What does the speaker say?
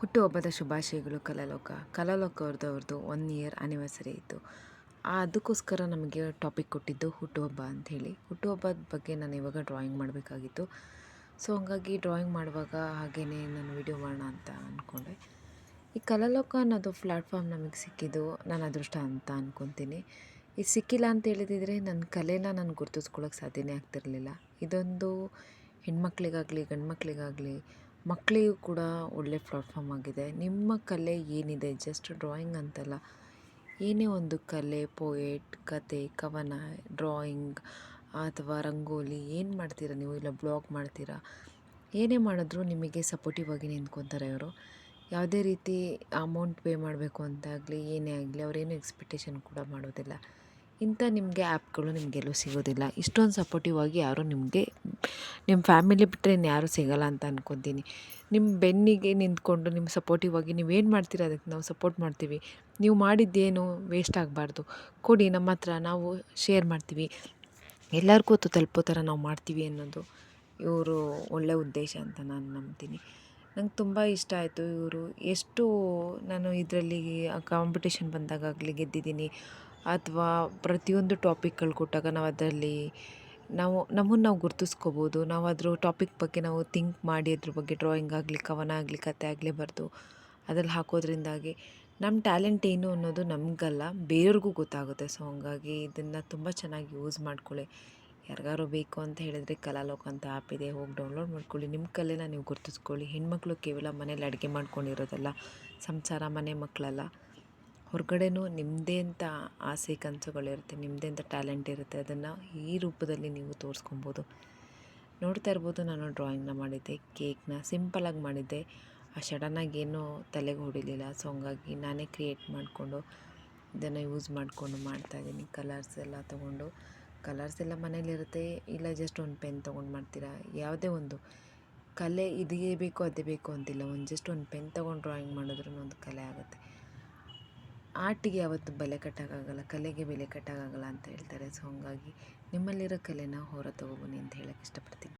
ಹುಟ್ಟುಹಬ್ಬದ ಶುಭಾಶಯಗಳು ಕಲಾಲೋಕ. ಕಲಾಲೋಕ ಅವ್ರದ್ದು 1 ಇಯರ್ ಆ್ಯನಿವರ್ಸರಿ ಇತ್ತು. ಅದಕ್ಕೋಸ್ಕರ ನಮಗೆ ಟಾಪಿಕ್ ಕೊಟ್ಟಿದ್ದು ಹುಟ್ಟುಹಬ್ಬ ಅಂಥೇಳಿ. ಹುಟ್ಟುಹಬ್ಬದ ಬಗ್ಗೆ ನಾನು ಇವಾಗ ಡ್ರಾಯಿಂಗ್ ಮಾಡಬೇಕಾಗಿತ್ತು. ಸೊ ಹಂಗಾಗಿ ಡ್ರಾಯಿಂಗ್ ಮಾಡುವಾಗ ಹಾಗೆಯೇ ನಾನು ವಿಡಿಯೋ ಮಾಡೋಣ ಅಂತ ಅಂದ್ಕೊಂಡೆ. ಈ ಕಲಾಲೋಕ ಅನ್ನೋದು ಪ್ಲ್ಯಾಟ್ಫಾರ್ಮ್ ನಮಗೆ ಸಿಕ್ಕಿದ್ದು ನನ್ನ ಅದೃಷ್ಟ ಅಂತ ಅಂದ್ಕೊತೀನಿ. ಇದು ಸಿಕ್ಕಿಲ್ಲ ಅಂತ ಹೇಳಿದಿದ್ರೆ ನನ್ನ ಕಲೆನ ನಾನು ಗುರುತಿಸ್ಕೊಳ್ಳೋಕೆ ಸಾಧ್ಯನೇ ಆಗ್ತಿರಲಿಲ್ಲ. ಇದೊಂದು ಹೆಣ್ಮಕ್ಳಿಗಾಗಲಿ ಗಂಡು ಮಕ್ಕಳಿಗಾಗಲಿ ಮಕ್ಕಳಿಗೂ ಕೂಡ ಒಳ್ಳೆ ಪ್ಲಾಟ್ಫಾರ್ಮ್ ಆಗಿದೆ. ನಿಮ್ಮ ಕಲೆ ಏನಿದೆ, ಜಸ್ಟ್ ಡ್ರಾಯಿಂಗ್ ಅಂತಲ್ಲ, ಏನೇ ಒಂದು ಕಲೆ, ಪೋಯೆಟ್, ಕತೆ, ಕವನ, ಡ್ರಾಯಿಂಗ್ ಅಥವಾ ರಂಗೋಲಿ ಏನು ಮಾಡ್ತೀರಾ ನೀವು, ಇಲ್ಲ ಬ್ಲಾಗ್ ಮಾಡ್ತೀರಾ, ಏನೇ ಮಾಡಿದ್ರೂ ನಿಮಗೆ ಸಪೋರ್ಟಿವ್ ಆಗಿ ನಿಂತ್ಕೊತಾರೆ ಅವರು. ಯಾವುದೇ ರೀತಿ ಅಮೌಂಟ್ ಪೇ ಮಾಡಬೇಕು ಅಂತಾಗಲಿ ಏನೇ ಆಗಲಿ ಅವರೇನು ಎಕ್ಸ್ಪೆಕ್ಟೇಷನ್ ಕೂಡ ಮಾಡೋದಿಲ್ಲ. ಇಂಥ ನಿಮಗೆ ಆ್ಯಪ್ಗಳು ನಿಮಗೆಲ್ಲೂ ಸಿಗೋದಿಲ್ಲ. ಇಷ್ಟೊಂದು ಸಪೋರ್ಟಿವ್ ಆಗಿ ಯಾರೂ ನಿಮಗೆ ನಿಮ್ಮ ಫ್ಯಾಮಿಲಿ ಬಿಟ್ಟರೆ ಇನ್ಯಾರೂ ಸಿಗೋಲ್ಲ ಅಂತ ಅಂದ್ಕೊತೀನಿ. ನಿಮ್ಮ ಬೆನ್ನಿಗೆ ನಿಂತ್ಕೊಂಡು ನಿಮ್ಮ ಸಪೋರ್ಟಿವ್ ಆಗಿ ನೀವೇನು ಮಾಡ್ತೀರ ಅದಕ್ಕೆ ನಾವು ಸಪೋರ್ಟ್ ಮಾಡ್ತೀವಿ, ನೀವು ಮಾಡಿದ್ದೇನು ವೇಸ್ಟ್ ಆಗಬಾರ್ದು, ಕೊಡಿ ನಮ್ಮ ಹತ್ರ, ನಾವು ಶೇರ್ ಮಾಡ್ತೀವಿ, ಎಲ್ಲರಿಗೂ ತಲುಪೋ ಥರ ನಾವು ಮಾಡ್ತೀವಿ ಅನ್ನೋದು ಇವರು ಒಳ್ಳೆಯ ಉದ್ದೇಶ ಅಂತ ನಾನು ನಂಬ್ತೀನಿ. ನಂಗೆ ತುಂಬ ಇಷ್ಟ ಆಯಿತು. ಇವರು ಎಷ್ಟು ನಾನು ಇದರಲ್ಲಿ ಕಾಂಪಿಟೇಷನ್ ಬಂದಾಗಲಿ ಗೆದ್ದಿದ್ದೀನಿ, ಅಥವಾ ಪ್ರತಿಯೊಂದು ಟಾಪಿಕ್ಗಳು ಕೊಟ್ಟಾಗ ನಾವು ಅದರಲ್ಲಿ ನಮ್ಮನ್ನು ನಾವು ಗುರ್ತಿಸ್ಕೋಬೋದು. ನಾವು ಅದ್ರ ಟಾಪಿಕ್ ಬಗ್ಗೆ ನಾವು ಥಿಂಕ್ ಮಾಡಿ ಅದ್ರ ಬಗ್ಗೆ ಡ್ರಾಯಿಂಗ್ ಆಗಲಿ, ಕವನ ಆಗಲಿ, ಕತೆ ಆಗಲಿ ಬರೆದು ಅದ್ರಲ್ಲಿ ಹಾಕೋದ್ರಿಂದಾಗಿ ನಮ್ಮ ಟ್ಯಾಲೆಂಟ್ ಏನು ಅನ್ನೋದು ನಮಗಲ್ಲ, ಬೇರೆಯವ್ರಿಗೂ ಗೊತ್ತಾಗುತ್ತೆ. ಸೊ ಹಂಗಾಗಿ ಇದನ್ನು ತುಂಬ ಚೆನ್ನಾಗಿ ಯೂಸ್ ಮಾಡ್ಕೊಳ್ಳಿ. ಯಾರಿಗಾರು ಬೇಕು ಅಂತ ಹೇಳಿದರೆ ಕಲಾಲೋಕ ಅಂತ ಆ್ಯಪ್ ಇದೆ, ಹೋಗಿ ಡೌನ್ಲೋಡ್ ಮಾಡ್ಕೊಳ್ಳಿ. ನಿಮ್ಮ ಕಲೆನ ನೀವು ಗುರ್ತಿಸ್ಕೊಳ್ಳಿ. ಹೆಣ್ಮಕ್ಳು ಕೇವಲ ಮನೇಲಿ ಅಡುಗೆ ಮಾಡ್ಕೊಂಡಿರೋದಲ್ಲ, ಸಂಸಾರ, ಮನೆ ಮಕ್ಕಳಲ್ಲ, ಹೊರಗಡೆನೂ ನಿಮ್ಮದೇ ಅಂತ ಆಸೆ ಕನಸುಗಳಿರುತ್ತೆ, ನಿಮ್ಮದೇ ಅಂತ ಟ್ಯಾಲೆಂಟ್ ಇರುತ್ತೆ. ಅದನ್ನು ಈ ರೂಪದಲ್ಲಿ ನೀವು ತೋರಿಸ್ಕೊಬೋದು. ನೋಡ್ತಾ ಇರ್ಬೋದು, ನಾನು ಡ್ರಾಯಿಂಗ್ನ ಮಾಡಿದ್ದೆ, ಕೇಕ್ನ ಸಿಂಪಲಾಗಿ ಮಾಡಿದ್ದೆ. ಸಡನ್ನಾಗಿ ಏನೂ ತಲೆಗೆ ಹೊಡಿಲಿಲ್ಲ. ಸೊ ಹಂಗಾಗಿ ನಾನೇ ಕ್ರಿಯೇಟ್ ಮಾಡಿಕೊಂಡು ಇದನ್ನು ಯೂಸ್ ಮಾಡಿಕೊಂಡು ಮಾಡ್ತಾಯಿದ್ದೀನಿ. ಕಲರ್ಸ್ ಎಲ್ಲ ತೊಗೊಂಡು, ಕಲರ್ಸ್ ಎಲ್ಲ ಮನೇಲಿರುತ್ತೆ, ಇಲ್ಲ ಜಸ್ಟ್ ಒಂದು ಪೆನ್ ತೊಗೊಂಡು ಮಾಡ್ತೀರಾ, ಯಾವುದೇ ಒಂದು ಕಲೆ ಇದೇ ಬೇಕು ಅದೇ ಬೇಕು ಅಂತಿಲ್ಲ. ಜಸ್ಟ್ ಒಂದು ಪೆನ್ ತೊಗೊಂಡು ಡ್ರಾಯಿಂಗ್ ಮಾಡಿದ್ರೂ ಒಂದು ಕಲೆ ಆಗುತ್ತೆ. ಆರ್ಟಿಗೆ ಯಾವತ್ತೂ ಬೆಲೆ ಕಟ್ಟೋಕ್ಕಾಗಲ್ಲ, ಕಲೆಗೆ ಬೆಲೆ ಕಟ್ಟೋಕ್ಕಾಗಲ್ಲ ಅಂತ ಹೇಳ್ತಾರೆ. ಸೊ ಹಂಗಾಗಿ ನಿಮ್ಮಲ್ಲಿರೋ ಕಲೆನ ಹೊರ ತೊಗೊಬನ್ನಿ ಅಂತ ಹೇಳೋಕ್ಕೆ ಇಷ್ಟಪಡ್ತೀನಿ.